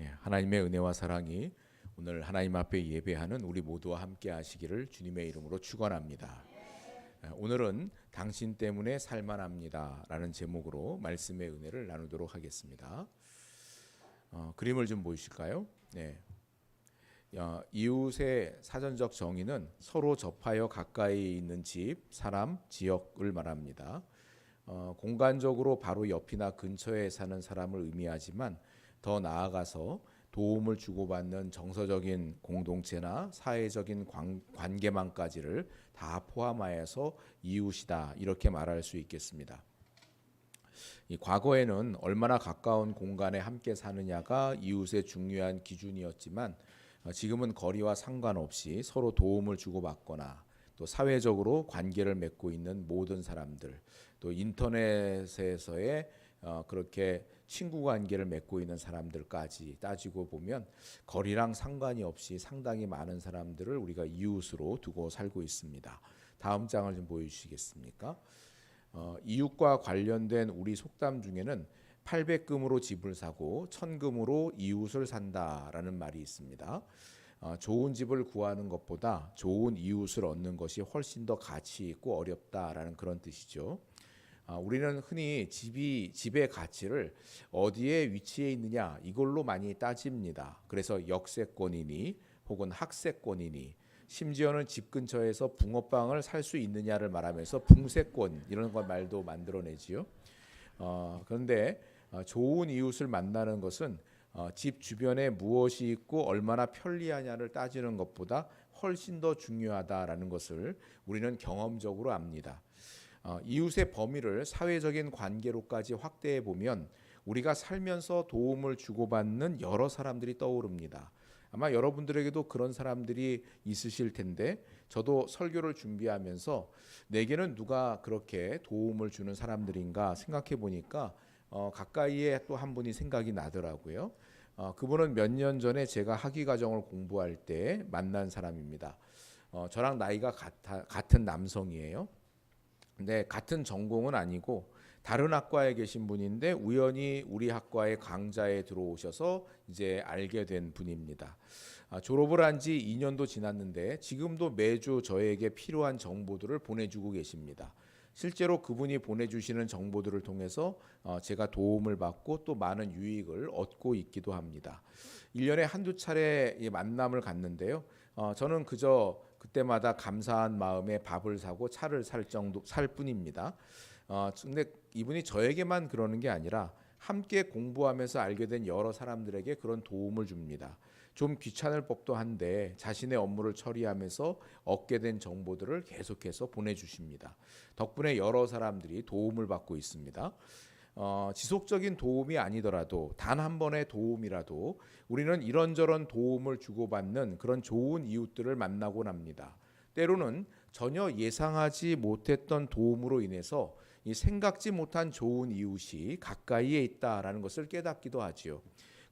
하나님의 은혜와 사랑이 오늘 하나님 앞에 예배하는 우리 모두와 함께 하시기를 주님의 이름으로 축원합니다. 오늘은 당신 때문에 살만합니다 라는 제목으로 말씀의 은혜를 나누도록 하겠습니다. 그림을 좀 보이실까요? 이웃의 사전적 정의는 서로 접하여 가까이 있는 집, 사람, 지역을 말합니다. 공간적으로 바로 옆이나 근처에 사는 사람을 의미하지만 더 나아가서 도움을 주고받는 정서적인 공동체나 사회적인 관계망까지를 다 포함하여서 이웃이다, 이렇게 말할 수 있겠습니다. 이 과거에는 얼마나 가까운 공간에 함께 사느냐가 이웃의 중요한 기준이었지만 지금은 거리와 상관없이 서로 도움을 주고받거나 또 사회적으로 관계를 맺고 있는 모든 사람들, 또 인터넷에서의 그렇게 친구 관계를 맺고 있는 사람들까지 따지고 보면 거리랑 상관이 없이 상당히 많은 사람들을 우리가 이웃으로 두고 살고 있습니다. 다음 장을 좀 보여주시겠습니까? 이웃과 관련된 우리 속담 중에는 800금으로 집을 사고 1000금으로 이웃을 산다라는 말이 있습니다. 좋은 집을 구하는 것보다 좋은 이웃을 얻는 것이 훨씬 더 가치 있고 어렵다라는 그런 뜻이죠. 우리는 흔히 집의 가치를 어디에 위치해 있느냐 이걸로 많이 따집니다. 그래서 역세권이니 혹은 학세권이니 심지어는 집 근처에서 붕어빵을 살 수 있느냐를 말하면서 붕세권 이런 걸 말도 만들어내지요. 그런데 좋은 이웃을 만나는 것은 집 주변에 무엇이 있고 얼마나 편리하냐를 따지는 것보다 훨씬 더 중요하다라는 것을 우리는 경험적으로 압니다. 이웃의 범위를 사회적인 관계로까지 확대해 보면 우리가 살면서 도움을 주고받는 여러 사람들이 떠오릅니다. 아마 여러분들에게도 그런 사람들이 있으실 텐데 저도 설교를 준비하면서 내게는 누가 그렇게 도움을 주는 사람들인가 생각해 보니까 가까이에 또 한 분이 생각이 나더라고요. 그분은 몇 년 전에 제가 학위과정을 공부할 때 만난 사람입니다. 저랑 나이가 같은 남성이에요. 근데 같은 전공은 아니고 다른 학과에 계신 분인데 우연히 우리 학과의 강좌에 들어오셔서 이제 알게 된 분입니다. 졸업을 한 지 2년도 지났는데 지금도 매주 저에게 필요한 정보들을 보내주고 계십니다. 실제로 그분이 보내주시는 정보들을 통해서 제가 도움을 받고 또 많은 유익을 얻고 있기도 합니다. 1년에 한두 차례 만남을 갖는데요. 저는 그저 그때마다 감사한 마음에 밥을 사고 차를 살 뿐입니다. 근데 이분이 저에게만 그러는 게 아니라 함께 공부하면서 알게 된 여러 사람들에게 그런 도움을 줍니다. 좀 귀찮을 법도 한데 자신의 업무를 처리하면서 얻게 된 정보들을 계속해서 보내주십니다. 덕분에 여러 사람들이 도움을 받고 있습니다. 지속적인 도움이 아니더라도 단 한 번의 도움이라도 우리는 이런저런 도움을 주고받는 그런 좋은 이웃들을 만나곤 합니다. 때로는 전혀 예상하지 못했던 도움으로 인해서 이 생각지 못한 좋은 이웃이 가까이에 있다라는 것을 깨닫기도 하지요.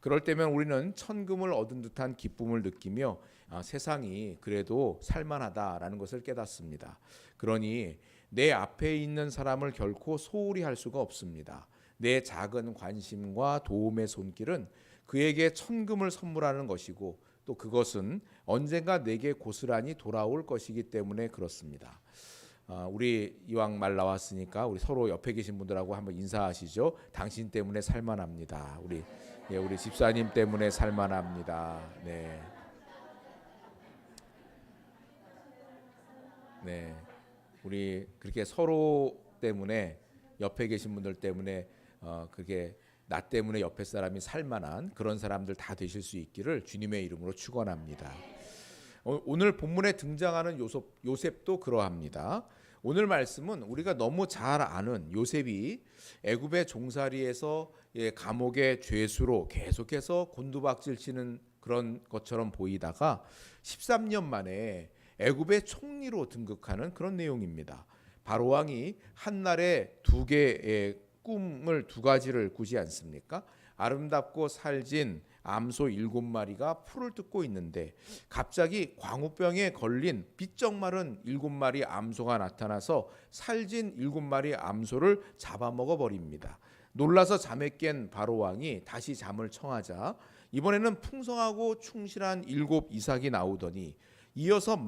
그럴 때면 우리는 천금을 얻은 듯한 기쁨을 느끼며 세상이 그래도 살만하다라는 것을 깨닫습니다. 그러니 내 앞에 있는 사람을 결코 소홀히 할 수가 없습니다. 내 작은 관심과 도움의 손길은 그에게 천금을 선물하는 것이고 또 그것은 언젠가 내게 고스란히 돌아올 것이기 때문에 그렇습니다. 우리 이왕 말 나왔으니까 우리 서로 옆에 계신 분들하고 한번 인사하시죠. 당신 때문에 살만합니다. 우리 집사님 때문에 살만합니다. 네. 우리 그렇게 서로 때문에 옆에 계신 분들 때문에 그게 나 때문에 옆에 사람이 살만한 그런 사람들 다 되실 수 있기를 주님의 이름으로 축원합니다. 오늘 본문에 등장하는 요셉도 그러합니다. 오늘 말씀은 우리가 너무 잘 아는 요셉이 애굽의 종살이에서 감옥의 죄수로 계속해서 곤두박질 치는 그런 것처럼 보이다가 13년 만에 애굽의 총리로 등극하는 그런 내용입니다. 바로 왕이 한날에 두 개의 꿈을 두 가지를 꾸지 않습니까? 아름답고 살진 암소 7마리가 풀을 뜯고 있는데 갑자기 광우병에 걸린 비쩍 마른 7마리 암소가 나타나서 살진 7마리 암소를 잡아먹어 버립니다. 놀라서 잠에 깬 바로 왕이 다시 잠을 청하자 이번에는 풍성하고 충실한 7 이삭이 나오더니 이어서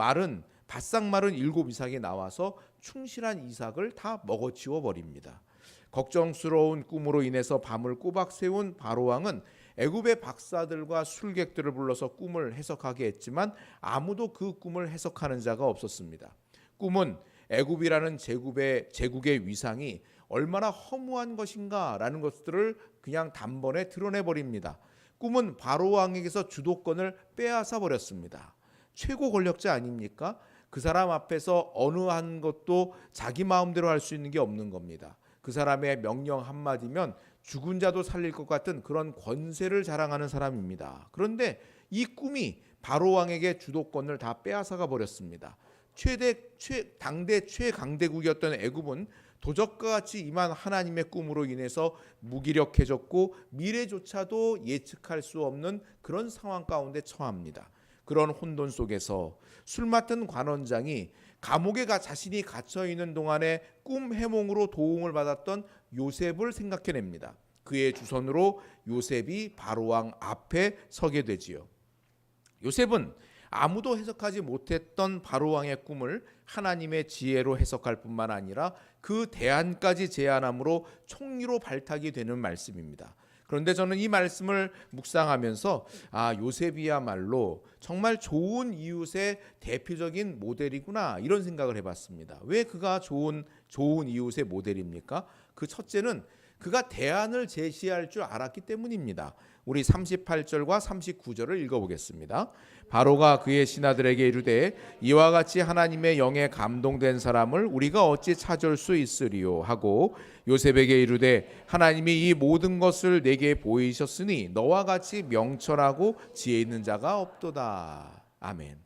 바싹 마른 7 이삭이 나와서 충실한 이삭을 다 먹어치워 버립니다. 걱정스러운 꿈으로 인해서 밤을 꼬박 세운 바로왕은 애굽의 박사들과 술객들을 불러서 꿈을 해석하게 했지만 아무도 그 꿈을 해석하는 자가 없었습니다. 꿈은 애굽이라는 제국의 위상이 얼마나 허무한 것인가라는 것들을 그냥 단번에 드러내버립니다. 꿈은 바로왕에게서 주도권을 빼앗아 버렸습니다. 최고 권력자 아닙니까? 그 사람 앞에서 어느 한 것도 자기 마음대로 할 수 있는 게 없는 겁니다. 그 사람의 명령 한마디면 죽은 자도 살릴 것 같은 그런 권세를 자랑하는 사람입니다. 그런데 이 꿈이 바로왕에게 주도권을 다 빼앗아가 버렸습니다. 당대 최강대국이었던 애굽은 도적과 같이 임한 하나님의 꿈으로 인해서 무기력해졌고 미래조차도 예측할 수 없는 그런 상황 가운데 처합니다. 그런 혼돈 속에서 술 맡은 관원장이 감옥에 자신이 갇혀 있는 동안에 꿈 해몽으로 도움을 받았던 요셉을 생각해냅니다. 그의 주선으로 요셉이 바로왕 앞에 서게 되지요. 요셉은 아무도 해석하지 못했던 바로왕의 꿈을 하나님의 지혜로 해석할 뿐만 아니라 그 대안까지 제안함으로 총리로 발탁이 되는 말씀입니다. 그런데 저는 이 말씀을 묵상하면서 요셉이야말로 정말 좋은 이웃의 대표적인 모델이구나 이런 생각을 해봤습니다. 왜 그가 좋은 이웃의 모델입니까? 그 첫째는 그가 대안을 제시할 줄 알았기 때문입니다. 우리 38절과 39절을 읽어보겠습니다. 바로가 그의 신하들에게 이르되 이와 같이 하나님의 영에 감동된 사람을 우리가 어찌 찾을 수 있으리요 하고 요셉에게 이르되 하나님이 이 모든 것을 내게 보이셨으니 너와 같이 명철하고 지혜 있는 자가 없도다. 아멘.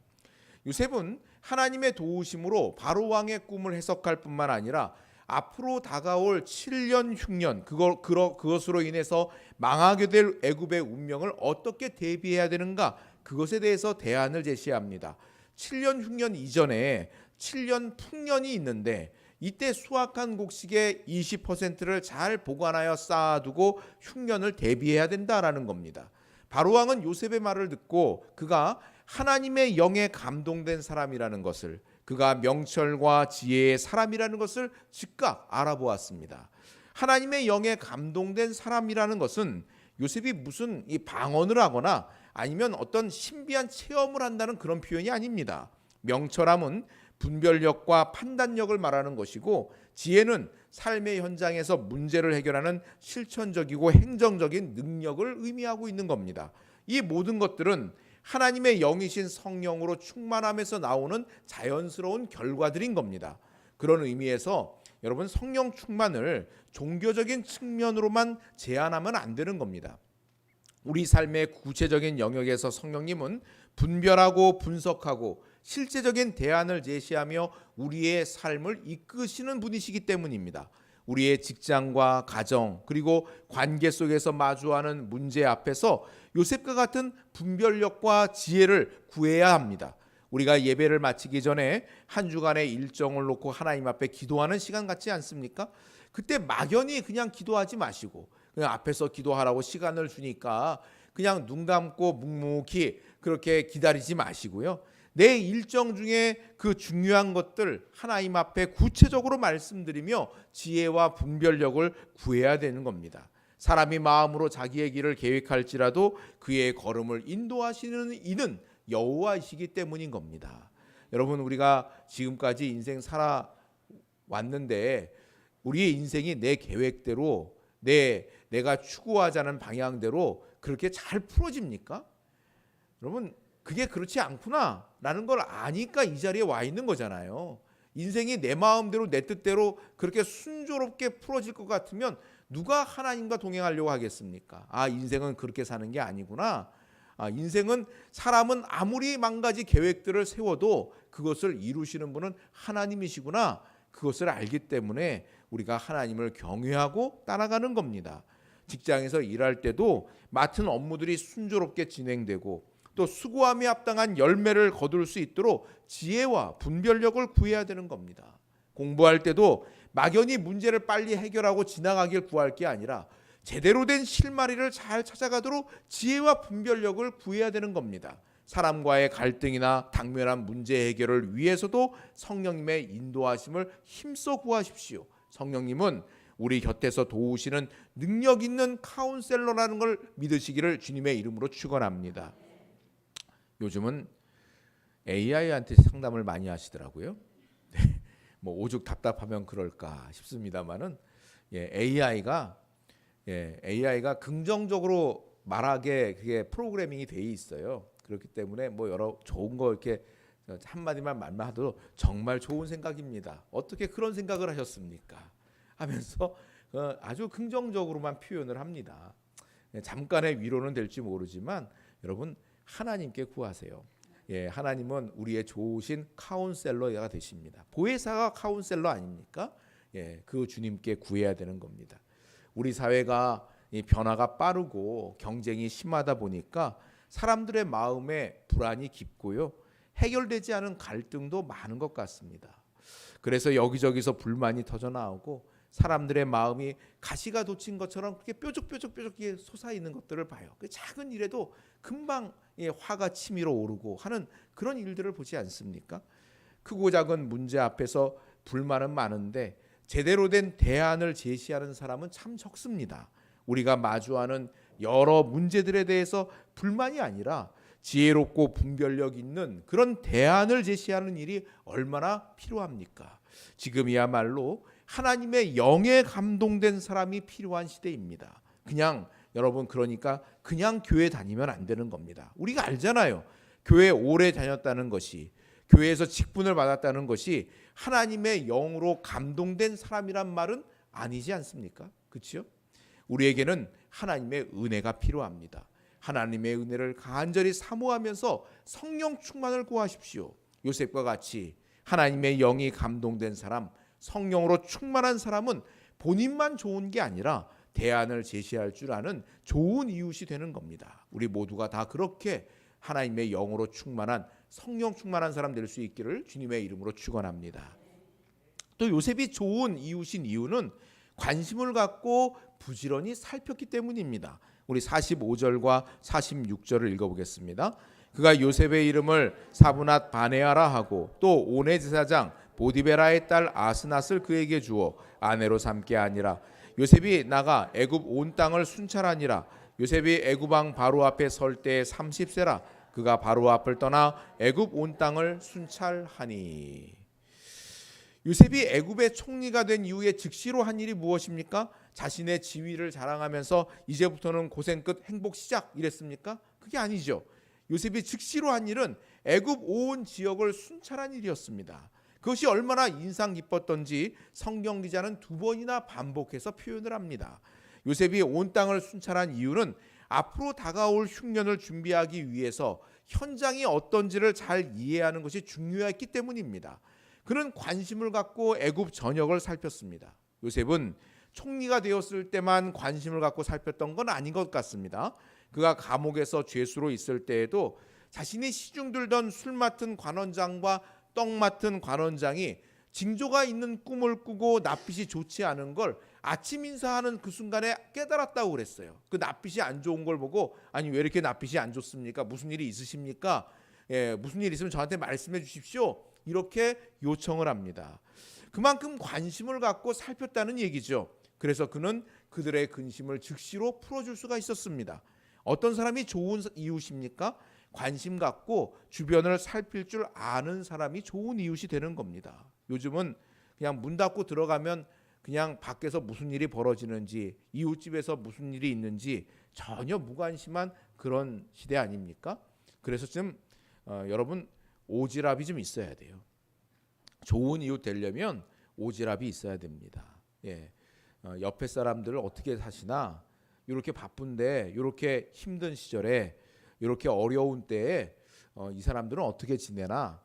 요셉은 하나님의 도우심으로 바로왕의 꿈을 해석할 뿐만 아니라 앞으로 다가올 7년 흉년 그것으로 인해서 망하게 될 애굽의 운명을 어떻게 대비해야 되는가 그것에 대해서 대안을 제시합니다. 7년 흉년 이전에 7년 풍년이 있는데 이때 수확한 곡식의 20%를 잘 보관하여 쌓아두고 흉년을 대비해야 된다라는 겁니다. 바로왕은 요셉의 말을 듣고 그가 하나님의 영에 감동된 사람이라는 것을 그가 명철과 지혜의 사람이라는 것을 즉각 알아보았습니다. 하나님의 영에 감동된 사람이라는 것은 요셉이 무슨 방언을 하거나 아니면 어떤 신비한 체험을 한다는 그런 표현이 아닙니다. 명철함은 분별력과 판단력을 말하는 것이고 지혜는 삶의 현장에서 문제를 해결하는 실천적이고 행정적인 능력을 의미하고 있는 겁니다. 이 모든 것들은 하나님의 영이신 성령으로 충만함에서 나오는 자연스러운 결과들인 겁니다. 그런 의미에서 여러분 성령 충만을 종교적인 측면으로만 제한하면 안 되는 겁니다. 우리 삶의 구체적인 영역에서 성령님은 분별하고 분석하고 실제적인 대안을 제시하며 우리의 삶을 이끄시는 분이시기 때문입니다. 우리의 직장과 가정 그리고 관계 속에서 마주하는 문제 앞에서 요셉과 같은 분별력과 지혜를 구해야 합니다. 우리가 예배를 마치기 전에 한 주간의 일정을 놓고 하나님 앞에 기도하는 시간 같지 않습니까? 그때 막연히 그냥 기도하지 마시고 그냥 앞에서 기도하라고 시간을 주니까 그냥 눈 감고 묵묵히 그렇게 기다리지 마시고요. 내 일정 중에 그 중요한 것들 하나님 앞에 구체적으로 말씀드리며 지혜와 분별력을 구해야 되는 겁니다. 사람이 마음으로 자기의 길을 계획할지라도 그의 걸음을 인도하시는 이는 여호와이시기 때문인 겁니다. 여러분 우리가 지금까지 인생 살아왔는데 우리의 인생이 내 계획대로 내가 추구하자는 방향대로 그렇게 잘 풀어집니까? 여러분 그게 그렇지 않구나라는 걸 아니까 이 자리에 와 있는 거잖아요. 인생이 내 마음대로 내 뜻대로 그렇게 순조롭게 풀어질 것 같으면 누가 하나님과 동행하려고 하겠습니까? 인생은 그렇게 사는 게 아니구나. 인생은 사람은 아무리 만 가지 계획들을 세워도 그것을 이루시는 분은 하나님이시구나. 그것을 알기 때문에 우리가 하나님을 경외하고 따라가는 겁니다. 직장에서 일할 때도 맡은 업무들이 순조롭게 진행되고 또 수고함에 합당한 열매를 거둘 수 있도록 지혜와 분별력을 구해야 되는 겁니다. 공부할 때도 막연히 문제를 빨리 해결하고 지나가길 구할 게 아니라 제대로 된 실마리를 잘 찾아가도록 지혜와 분별력을 구해야 되는 겁니다. 사람과의 갈등이나 당면한 문제 해결을 위해서도 성령님의 인도하심을 힘써 구하십시오. 성령님은 우리 곁에서 도우시는 능력 있는 카운셀러라는 걸 믿으시기를 주님의 이름으로 축원합니다. 요즘은 AI한테 상담을 많이 하시더라고요. 네, 뭐 오죽 답답하면 그럴까 싶습니다만은 AI가 긍정적으로 말하게 그게 프로그래밍이 돼 있어요. 그렇기 때문에 뭐 여러 좋은 거 이렇게 한마디만 말하도 정말 좋은 생각입니다. 어떻게 그런 생각을 하셨습니까? 하면서 아주 긍정적으로만 표현을 합니다. 잠깐의 위로는 될지 모르지만 여러분 하나님께 구하세요. 하나님은 우리의 좋으신 카운셀러가 되십니다. 보혜사가 카운셀러 아닙니까? 그 주님께 구해야 되는 겁니다. 우리 사회가 변화가 빠르고 경쟁이 심하다 보니까 사람들의 마음에 불안이 깊고요. 해결되지 않은 갈등도 많은 것 같습니다. 그래서 여기저기서 불만이 터져 나오고 사람들의 마음이 가시가 돋친 것처럼 그렇게 뾰족뾰족 솟아있는 것들을 봐요. 그 작은 일에도 금방 화가 치밀어 오르고 하는 그런 일들을 보지 않습니까? 크고 작은 문제 앞에서 불만은 많은데 제대로 된 대안을 제시하는 사람은 참 적습니다. 우리가 마주하는 여러 문제들에 대해서 불만이 아니라 지혜롭고 분별력 있는 그런 대안을 제시하는 일이 얼마나 필요합니까? 지금이야말로 하나님의 영에 감동된 사람이 필요한 시대입니다. 여러분 그러니까 그냥 교회 다니면 안 되는 겁니다. 우리가 알잖아요. 교회 오래 다녔다는 것이, 교회에서 직분을 받았다는 것이 하나님의 영으로 감동된 사람이란 말은 아니지 않습니까? 그렇죠? 우리에게는 하나님의 은혜가 필요합니다. 하나님의 은혜를 간절히 사모하면서 성령 충만을 구하십시오. 요셉과 같이 하나님의 영이 감동된 사람, 성령으로 충만한 사람은 본인만 좋은 게 아니라 대안을 제시할 줄 아는 좋은 이웃이 되는 겁니다. 우리 모두가 다 그렇게 하나님의 영으로 충만한 성령 충만한 사람 될 수 있기를 주님의 이름으로 축원합니다. 또 요셉이 좋은 이웃인 이유는 관심을 갖고 부지런히 살폈기 때문입니다. 우리 45절과 46절을 읽어보겠습니다. 그가 요셉의 이름을 사브낫 바네아라 하고 또 오네 제사장 보디베라의 딸 아스낫을 그에게 주어 아내로 삼게 하니라. 요셉이 나가 애굽 온 땅을 순찰하니라. 요셉이 애굽 왕 바로 앞에 설 때에 30세라. 그가 바로 앞을 떠나 애굽 온 땅을 순찰하니. 요셉이 애굽의 총리가 된 이후에 즉시로 한 일이 무엇입니까? 자신의 지위를 자랑하면서 이제부터는 고생 끝 행복 시작 이랬습니까? 그게 아니죠. 요셉이 즉시로 한 일은 애굽 온 지역을 순찰한 일이었습니다. 그것이 얼마나 인상 깊었던지 성경 기자는 2번이나 반복해서 표현을 합니다. 요셉이 온 땅을 순찰한 이유는 앞으로 다가올 흉년을 준비하기 위해서 현장이 어떤지를 잘 이해하는 것이 중요했기 때문입니다. 그는 관심을 갖고 애굽 전역을 살폈습니다. 요셉은 총리가 되었을 때만 관심을 갖고 살폈던 건 아닌 것 같습니다. 그가 감옥에서 죄수로 있을 때에도 자신이 시중 들던 술 맡은 관원장과 떡 맡은 관원장이 징조가 있는 꿈을 꾸고 낯빛이 좋지 않은 걸 아침 인사하는 그 순간에 깨달았다고 그랬어요. 그 낯빛이 안 좋은 걸 보고 아니 왜 이렇게 낯빛이 안 좋습니까? 무슨 일이 있으십니까? 무슨 일 있으면 저한테 말씀해 주십시오. 이렇게 요청을 합니다. 그만큼 관심을 갖고 살폈다는 얘기죠. 그래서 그는 그들의 근심을 즉시로 풀어줄 수가 있었습니다. 어떤 사람이 좋은 이웃입니까? 관심 갖고 주변을 살필 줄 아는 사람이 좋은 이웃이 되는 겁니다. 요즘은 그냥 문 닫고 들어가면 그냥 밖에서 무슨 일이 벌어지는지 이웃집에서 무슨 일이 있는지 전혀 무관심한 그런 시대 아닙니까? 그래서 좀 여러분 오지랖이 좀 있어야 돼요. 좋은 이웃 되려면 오지랖이 있어야 됩니다. 옆에 사람들을 어떻게 사시나 이렇게 바쁜데 이렇게 힘든 시절에 이렇게 어려운 때에 이 사람들은 어떻게 지내나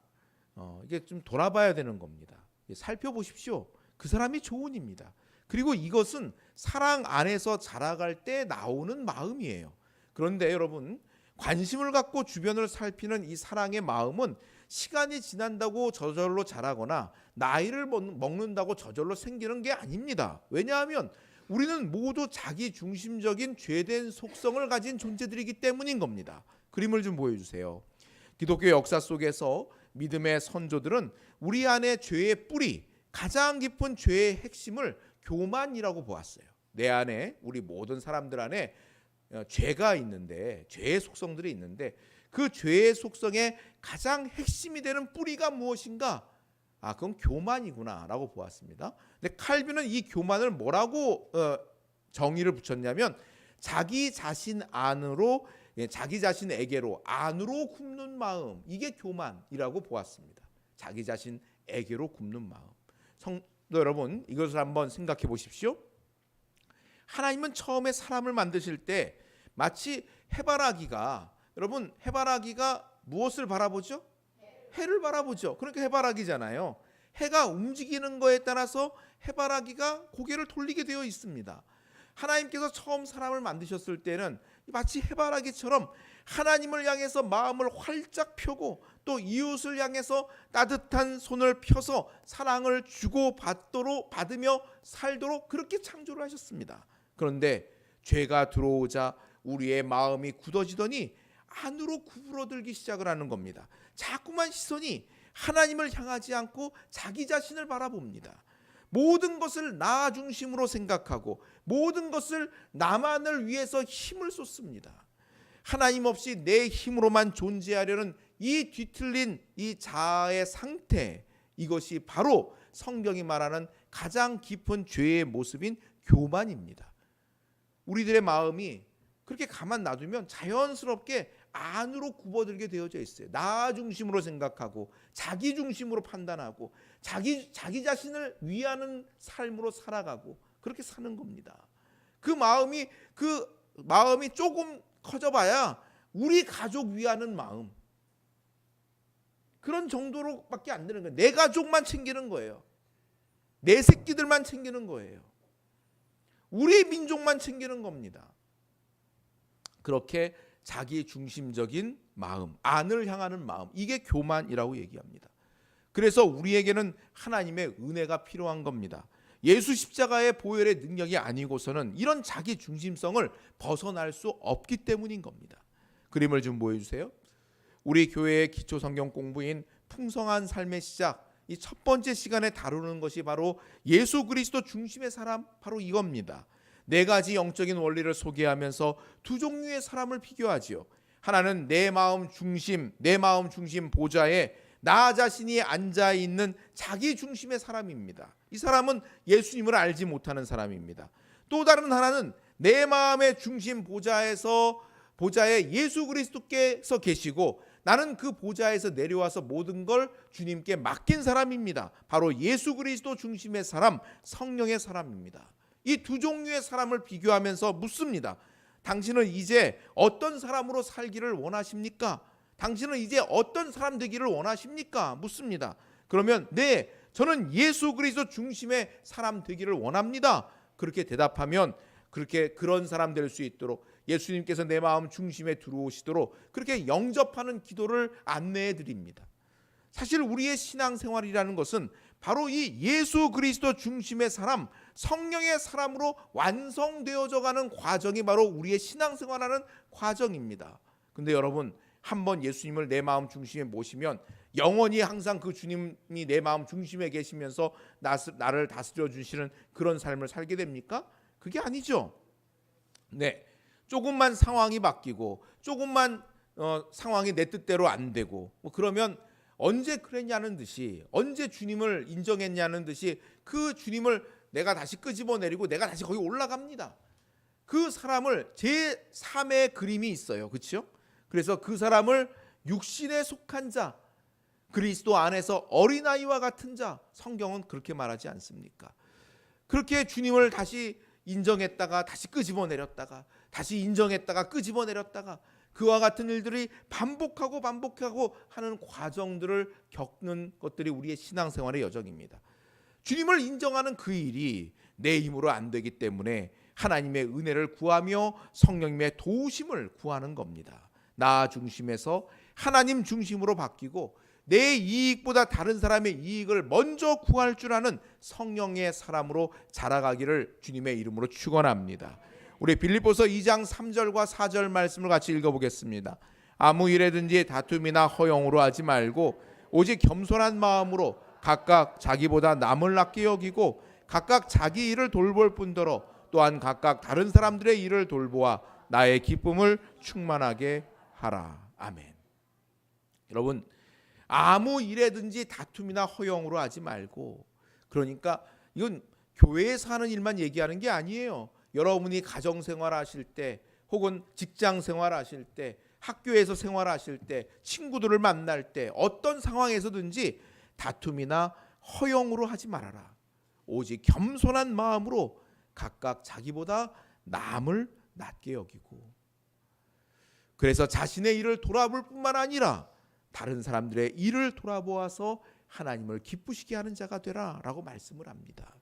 이게 좀 돌아봐야 되는 겁니다. 살펴보십시오. 그 사람이 조언입니다. 그리고 이것은 사랑 안에서 자라갈 때 나오는 마음이에요. 그런데 여러분 관심을 갖고 주변을 살피는 이 사랑의 마음은 시간이 지난다고 저절로 자라거나 나이를 먹는다고 저절로 생기는 게 아닙니다. 왜냐하면 우리는 모두 자기 중심적인 죄된 속성을 가진 존재들이기 때문인 겁니다. 그림을 좀 보여주세요. 기독교 역사 속에서 믿음의 선조들은 우리 안에 죄의 뿌리, 가장 깊은 죄의 핵심을 교만이라고 보았어요. 내 안에, 우리 모든 사람들 안에 죄가 있는데, 죄의 속성들이 있는데, 그 죄의 속성의 가장 핵심이 되는 뿌리가 무엇인가? 그건 교만이구나라고 보았습니다. 근데 칼빈은 이 교만을 뭐라고 정의를 붙였냐면, 자기 자신 안으로, 자기 자신에게로 안으로 굽는 마음, 이게 교만이라고 보았습니다. 자기 자신에게로 굽는 마음. 성도 여러분, 이것을 한번 생각해 보십시오. 하나님은 처음에 사람을 만드실 때 마치 해바라기가, 여러분 해바라기가 무엇을 바라보죠? 해를 바라보죠. 그러니까 해바라기잖아요. 해가 움직이는 거에 따라서 해바라기가 고개를 돌리게 되어 있습니다. 하나님께서 처음 사람을 만드셨을 때는 마치 해바라기처럼 하나님을 향해서 마음을 활짝 펴고 또 이웃을 향해서 따뜻한 손을 펴서 사랑을 주고 받으며 살도록 그렇게 창조를 하셨습니다. 그런데 죄가 들어오자 우리의 마음이 굳어지더니 안으로 구부러들기 시작을 하는 겁니다. 자꾸만 시선이 하나님을 향하지 않고 자기 자신을 바라봅니다. 모든 것을 나 중심으로 생각하고 모든 것을 나만을 위해서 힘을 쏟습니다. 하나님 없이 내 힘으로만 존재하려는 이 뒤틀린 이 자아의 상태, 이것이 바로 성경이 말하는 가장 깊은 죄의 모습인 교만입니다. 우리들의 마음이 그렇게 가만 놔두면 자연스럽게 안으로 굽어들게 되어져 있어요. 나 중심으로 생각하고 자기 중심으로 판단하고 자기 자신을 위하는 삶으로 살아가고 그렇게 사는 겁니다. 그 마음이 조금 커져봐야 우리 가족 위하는 마음, 그런 정도로밖에 안 되는 거예요. 내 가족만 챙기는 거예요. 내 새끼들만 챙기는 거예요. 우리 민족만 챙기는 겁니다. 그렇게 자기 중심적인 마음, 안을 향하는 마음, 이게 교만이라고 얘기합니다. 그래서 우리에게는 하나님의 은혜가 필요한 겁니다. 예수 십자가의 보혈의 능력이 아니고서는 이런 자기 중심성을 벗어날 수 없기 때문인 겁니다. 그림을 좀 보여주세요. 우리 교회의 기초 성경 공부인 풍성한 삶의 시작, 이 첫 번째 시간에 다루는 것이 바로 예수 그리스도 중심의 사람, 바로 이겁니다. 네 가지 영적인 원리를 소개하면서 두 종류의 사람을 비교하지요. 하나는 내 마음 중심 보좌에 나 자신이 앉아 있는 자기 중심의 사람입니다. 이 사람은 예수님을 알지 못하는 사람입니다. 또 다른 하나는 내 마음의 중심 보좌에 예수 그리스도께서 계시고 나는 그 보좌에서 내려와서 모든 걸 주님께 맡긴 사람입니다. 바로 예수 그리스도 중심의 사람, 성령의 사람입니다. 이 두 종류의 사람을 비교하면서 묻습니다. 당신은 이제 어떤 사람으로 살기를 원하십니까? 당신은 이제 어떤 사람 되기를 원하십니까? 묻습니다. 그러면 네, 저는 예수 그리스도 중심의 사람 되기를 원합니다. 그렇게 대답하면 그런 사람 될 수 있도록 예수님께서 내 마음 중심에 들어오시도록 그렇게 영접하는 기도를 안내해 드립니다. 사실 우리의 신앙생활이라는 것은 바로 이 예수 그리스도 중심의 사람, 성령의 사람으로 완성되어져 가는 과정이 바로 우리의 신앙생활하는 과정입니다. 근데 여러분, 한번 예수님을 내 마음 중심에 모시면 영원히 항상 그 주님이 내 마음 중심에 계시면서 나를 다스려 주시는 그런 삶을 살게 됩니까? 그게 아니죠. 네, 조금만 상황이 바뀌고 조금만 상황이 내 뜻대로 안 되고 그러면 언제 그랬냐는 듯이, 언제 주님을 인정했냐는 듯이 그 주님을 내가 다시 끄집어내리고 내가 다시 거기 올라갑니다. 그 사람을 제3의 그림이 있어요. 그렇죠? 그래서 그 사람을 육신에 속한 자, 그리스도 안에서 어린아이와 같은 자, 성경은 그렇게 말하지 않습니까? 그렇게 주님을 다시 인정했다가 다시 끄집어내렸다가 다시 인정했다가 끄집어내렸다가 그와 같은 일들이 반복하고 하는 과정들을 겪는 것들이 우리의 신앙생활의 여정입니다. 주님을 인정하는 그 일이 내 힘으로 안 되기 때문에 하나님의 은혜를 구하며 성령님의 도우심을 구하는 겁니다. 나 중심에서 하나님 중심으로 바뀌고 내 이익보다 다른 사람의 이익을 먼저 구할 줄 아는 성령의 사람으로 자라가기를 주님의 이름으로 축원합니다. 우리 빌립보서 2장 3절과 4절 말씀을 같이 읽어보겠습니다. 아무 일에든지 다툼이나 허용으로 하지 말고 오직 겸손한 마음으로 각각 자기보다 남을 낫게 여기고 각각 자기 일을 돌볼 뿐더러 또한 각각 다른 사람들의 일을 돌보아 나의 기쁨을 충만하게 하라. 아멘. 여러분, 아무 일에든지 다툼이나 허용으로 하지 말고, 그러니까 이건 교회에서 하는 일만 얘기하는 게 아니에요. 여러분이 가정생활 하실 때, 혹은 직장생활 하실 때, 학교에서 생활하실 때, 친구들을 만날 때, 어떤 상황에서든지 다툼이나 허용으로 하지 말아라. 오직 겸손한 마음으로 각각 자기보다 남을 낮게 여기고, 그래서 자신의 일을 돌아볼 뿐만 아니라 다른 사람들의 일을 돌아보아서 하나님을 기쁘시게 하는 자가 되라 라고 말씀을 합니다.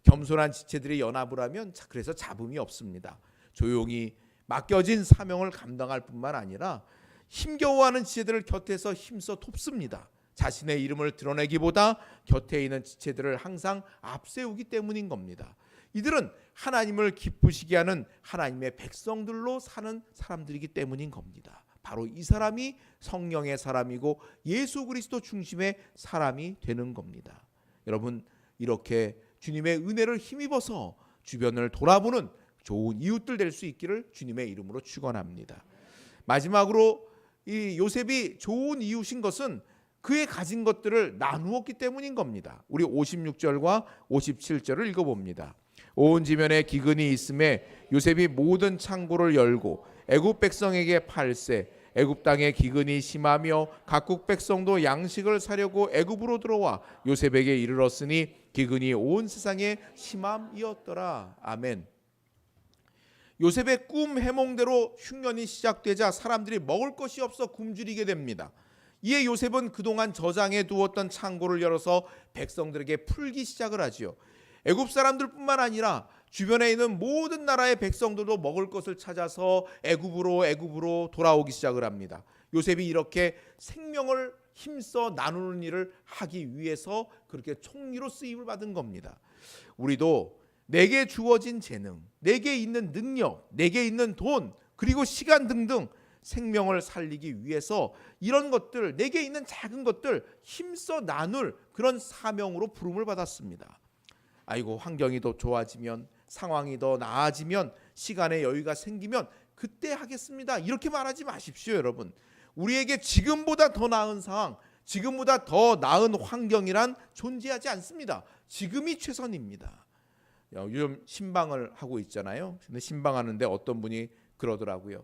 겸손한 지체들이 연합을 하면 그래서 잡음이 없습니다. 조용히 맡겨진 사명을 감당할 뿐만 아니라 힘겨워하는 지체들을 곁에서 힘써 돕습니다. 자신의 이름을 드러내기보다 곁에 있는 지체들을 항상 앞세우기 때문인 겁니다. 이들은 하나님을 기쁘시게 하는 하나님의 백성들로 사는 사람들이기 때문인 겁니다. 바로 이 사람이 성령의 사람이고 예수 그리스도 중심의 사람이 되는 겁니다. 여러분, 이렇게 주님의 은혜를 힘입어서 주변을 돌아보는 좋은 이웃들 될 수 있기를 주님의 이름으로 축원합니다. 마지막으로 이 요셉이 좋은 이웃인 것은 그의 가진 것들을 나누었기 때문인 겁니다. 우리 56절과 57절을 읽어봅니다. 온 지면에 기근이 있음에 요셉이 모든 창고를 열고 애굽 백성에게 팔세. 애굽 땅에 기근이 심하며 각국 백성도 양식을 사려고 애굽으로 들어와 요셉에게 이르렀으니 기근이 온 세상에 심함이었더라. 아멘. 요셉의 꿈 해몽대로 흉년이 시작되자 사람들이 먹을 것이 없어 굶주리게 됩니다. 이에 요셉은 그동안 저장해 두었던 창고를 열어서 백성들에게 풀기 시작을 하지요. 애굽 사람들뿐만 아니라 주변에 있는 모든 나라의 백성들도 먹을 것을 찾아서 애굽으로 돌아오기 시작을 합니다. 요셉이 이렇게 생명을 힘써 나누는 일을 하기 위해서 그렇게 총리로 쓰임을 받은 겁니다. 우리도 내게 주어진 재능, 내게 있는 능력, 내게 있는 돈, 그리고 시간 등등 생명을 살리기 위해서 이런 것들, 내게 있는 작은 것들 힘써 나눌 그런 사명으로 부름을 받았습니다. 아이고, 환경이 더 좋아지면, 상황이 더 나아지면, 시간의 여유가 생기면 그때 하겠습니다. 이렇게 말하지 마십시오, 여러분. 우리에게 지금보다 더 나은 상황, 지금보다 더 나은 환경이란 존재하지 않습니다. 지금이 최선입니다. 요즘 신방을 하고 있잖아요. 근데 신방하는데 어떤 분이 그러더라고요.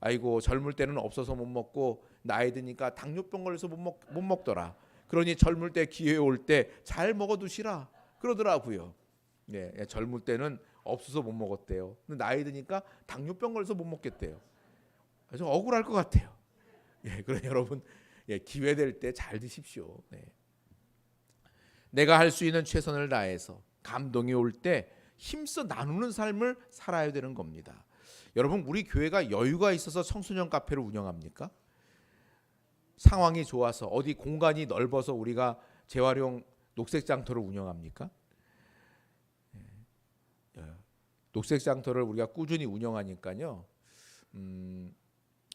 아이고, 젊을 때는 없어서 못 먹고 나이 드니까 당뇨병 걸려서 못 먹더라. 그러니 젊을 때 기회 올 때 잘 먹어두시라 그러더라고요. 네, 젊을 때는 없어서 못 먹었대요. 근데 나이 드니까 당뇨병 걸려서 못 먹겠대요. 좀 억울할 것 같아요. 그러니 여러분, 기회 될 때 잘 드십시오. 내가 할 수 있는 최선을 다해서 감동이 올 때 힘써 나누는 삶을 살아야 되는 겁니다. 여러분, 우리 교회가 여유가 있어서 청소년 카페를 운영합니까? 상황이 좋아서 어디 공간이 넓어서 우리가 재활용 녹색 장터를 운영합니까? 녹색 장터를 우리가 꾸준히 운영하니까요,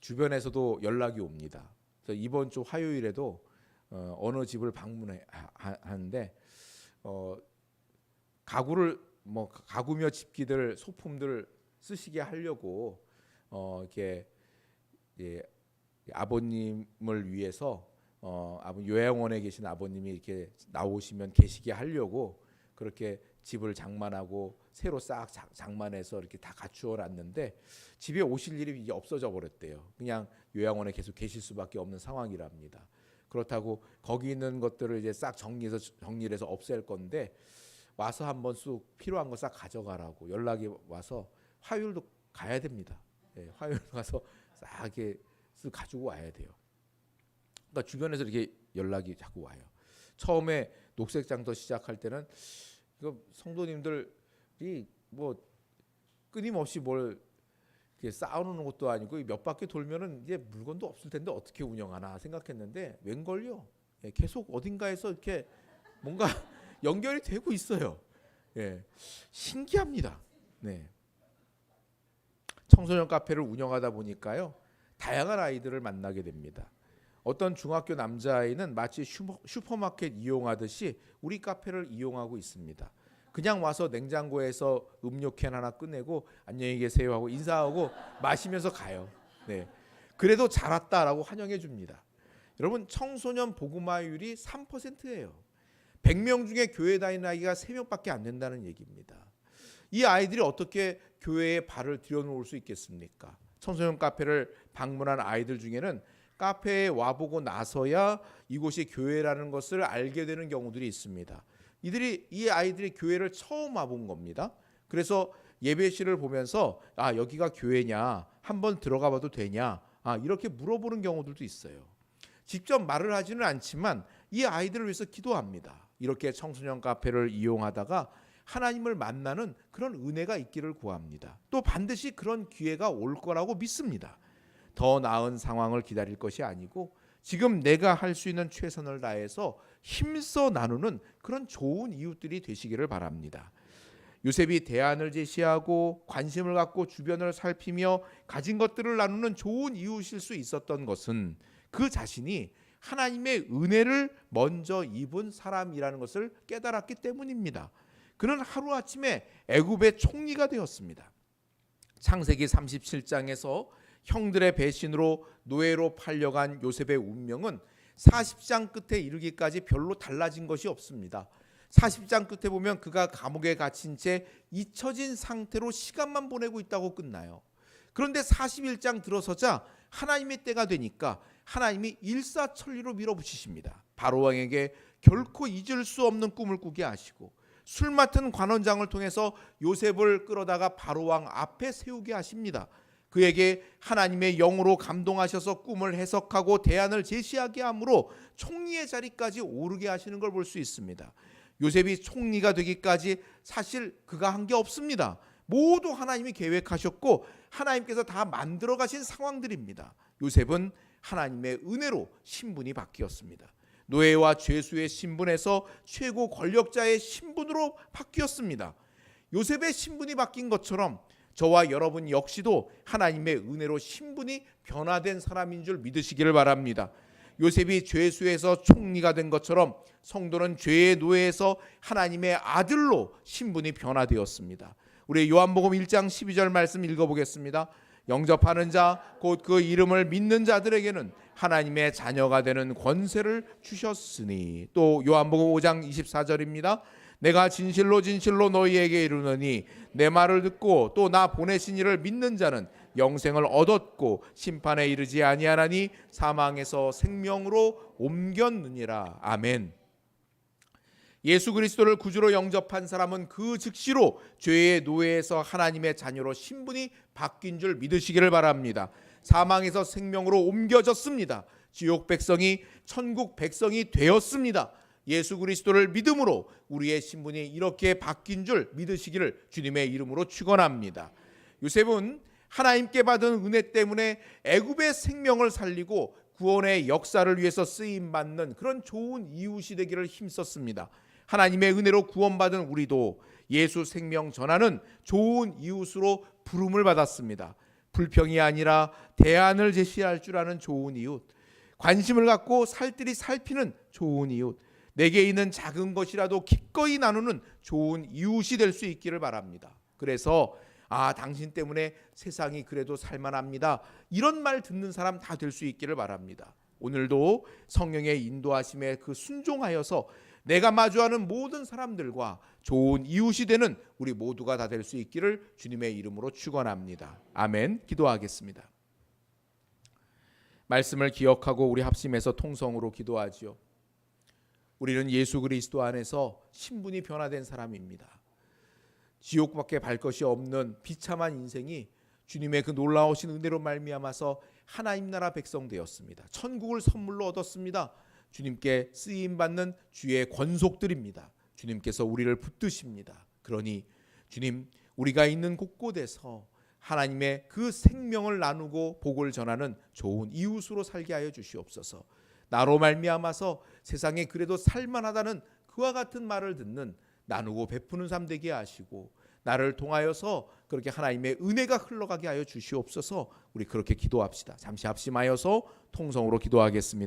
주변에서도 연락이 옵니다. 그래서 이번 주 화요일에도 어느 집을 방문하는데 가구를 가구며 집기들 소품들 쓰시게 하려고 이렇게 아버님을 위해서 요양원에 계신 아버님이 이렇게 나오시면 계시게 하려고 그렇게 집을 장만하고 새로 싹 장만해서 이렇게 다 갖추어 놨는데 집에 오실 일이 이제 없어져 버렸대요. 그냥 요양원에 계속 계실 수밖에 없는 상황이랍니다. 그렇다고 거기 있는 것들을 이제 싹 정리를 해서 없앨 건데 와서 한번 쑥 필요한 거 싹 가져가라고 연락이 와서 화요일도 가야 됩니다. 화요일 가서 싹 이렇게 쓱 가지고 와야 돼요. 그러니까 주변에서 이렇게 연락이 자꾸 와요. 처음에 녹색 장터 시작할 때는 이거 성도님들이 뭐 끊임없이 뭘 이렇게 쌓아놓는 것도 아니고 몇 바퀴 돌면은 이제 물건도 없을 텐데 어떻게 운영하나 생각했는데 웬걸요? 계속 어딘가에서 이렇게 뭔가 연결이 되고 있어요. 신기합니다. 네. 청소년 카페를 운영하다 보니까요, 다양한 아이들을 만나게 됩니다. 어떤 중학교 남자아이는 마치 슈퍼마켓 이용하듯이 우리 카페를 이용하고 있습니다. 그냥 와서 냉장고에서 음료캔 하나 꺼내고 안녕히 계세요 하고 인사하고 마시면서 가요. 네. 그래도 잘 왔다라고 환영해 줍니다. 여러분, 청소년 복음화율이 3%예요. 100명 중에 교회 다니는 아이가 3명밖에 안 된다는 얘기입니다. 이 아이들이 어떻게 교회에 발을 들여놓을 수 있겠습니까? 청소년 카페를 방문한 아이들 중에는 카페에 와보고 나서야 이곳이 교회라는 것을 알게 되는 경우들이 있습니다. 이 아이들이 교회를 처음 와본 겁니다. 그래서 예배실을 보면서 여기가 교회냐, 한번 들어가 봐도 되냐, 이렇게 물어보는 경우들도 있어요. 직접 말을 하지는 않지만 이 아이들을 위해서 기도합니다. 이렇게 청소년 카페를 이용하다가 하나님을 만나는 그런 은혜가 있기를 구합니다. 또 반드시 그런 기회가 올 거라고 믿습니다. 더 나은 상황을 기다릴 것이 아니고 지금 내가 할 수 있는 최선을 다해서 힘써 나누는 그런 좋은 이웃들이 되시기를 바랍니다. 요셉이 대안을 제시하고 관심을 갖고 주변을 살피며 가진 것들을 나누는 좋은 이웃일 수 있었던 것은 그 자신이 하나님의 은혜를 먼저 입은 사람이라는 것을 깨달았기 때문입니다. 그는 하루아침에 애굽의 총리가 되었습니다. 창세기 37장에서 형들의 배신으로 노예로 팔려간 요셉의 운명은 40장 끝에 이르기까지 별로 달라진 것이 없습니다. 40장 끝에 보면 그가 감옥에 갇힌 채 잊혀진 상태로 시간만 보내고 있다고 끝나요. 그런데 41장 들어서자 하나님의 때가 되니까 하나님이 일사천리로 밀어붙이십니다. 바로왕에게 결코 잊을 수 없는 꿈을 꾸게 하시고 술 맡은 관원장을 통해서 요셉을 끌어다가 바로왕 앞에 세우게 하십니다. 그에게 하나님의 영으로 감동하셔서 꿈을 해석하고 대안을 제시하게 함으로 총리의 자리까지 오르게 하시는 걸 볼 수 있습니다. 요셉이 총리가 되기까지 사실 그가 한 게 없습니다. 모두 하나님이 계획하셨고 하나님께서 다 만들어 가신 상황들입니다. 요셉은 하나님의 은혜로 신분이 바뀌었습니다. 노예와 죄수의 신분에서 최고 권력자의 신분으로 바뀌었습니다. 요셉의 신분이 바뀐 것처럼 저와 여러분 역시도 하나님의 은혜로 신분이 변화된 사람인 줄 믿으시기를 바랍니다. 요셉이 죄수에서 총리가 된 것처럼 성도는 죄의 노예에서 하나님의 아들로 신분이 변화되었습니다. 우리 요한복음 1장 12절 말씀 읽어보겠습니다. 영접하는 자 곧 그 이름을 믿는 자들에게는 하나님의 자녀가 되는 권세를 주셨으니. 또 요한복음 5장 24절입니다. 내가 진실로 진실로 너희에게 이르노니 내 말을 듣고 또 나 보내신 이를 믿는 자는 영생을 얻었고 심판에 이르지 아니하나니 사망에서 생명으로 옮겼느니라. 아멘. 예수 그리스도를 구주로 영접한 사람은 그 즉시로 죄의 노예에서 하나님의 자녀로 신분이 바뀐 줄 믿으시기를 바랍니다. 사망에서 생명으로 옮겨졌습니다. 지옥 백성이 천국 백성이 되었습니다. 예수 그리스도를 믿음으로 우리의 신분이 이렇게 바뀐 줄 믿으시기를 주님의 이름으로 축원합니다. 요셉은 하나님께 받은 은혜 때문에 애굽의 생명을 살리고 구원의 역사를 위해서 쓰임받는 그런 좋은 이웃이 되기를 힘썼습니다. 하나님의 은혜로 구원받은 우리도 예수 생명 전하는 좋은 이웃으로 부름을 받았습니다. 불평이 아니라 대안을 제시할 줄 아는 좋은 이웃, 관심을 갖고 살뜰히 살피는 좋은 이웃, 내게 있는 작은 것이라도 기꺼이 나누는 좋은 이웃이 될 수 있기를 바랍니다. 그래서 당신 때문에 세상이 그래도 살만합니다, 이런 말 듣는 사람 다 될 수 있기를 바랍니다. 오늘도 성령의 인도하심에 그 순종하여서 내가 마주하는 모든 사람들과 좋은 이웃이 되는 우리 모두가 다 될 수 있기를 주님의 이름으로 축원합니다. 아멘. 기도하겠습니다. 말씀을 기억하고 우리 합심해서 통성으로 기도하지요. 우리는 예수 그리스도 안에서 신분이 변화된 사람입니다. 지옥밖에 갈 것이 없는 비참한 인생이 주님의 그 놀라우신 은혜로 말미암아서 하나님 나라 백성 되었습니다. 천국을 선물로 얻었습니다. 주님께 쓰임받는 주의 권속들입니다. 주님께서 우리를 붙드십니다. 그러니 주님, 우리가 있는 곳곳에서 하나님의 그 생명을 나누고 복을 전하는 좋은 이웃으로 살게 하여 주시옵소서. 나로 말미암아서 세상에 그래도 살만하다는 그와 같은 말을 듣는 나누고 베푸는 삶 되게 하시고 나를 통하여서 그렇게 하나님의 은혜가 흘러가게 하여 주시옵소서. 우리 그렇게 기도합시다. 잠시 합심하여서 통성으로 기도하겠습니다.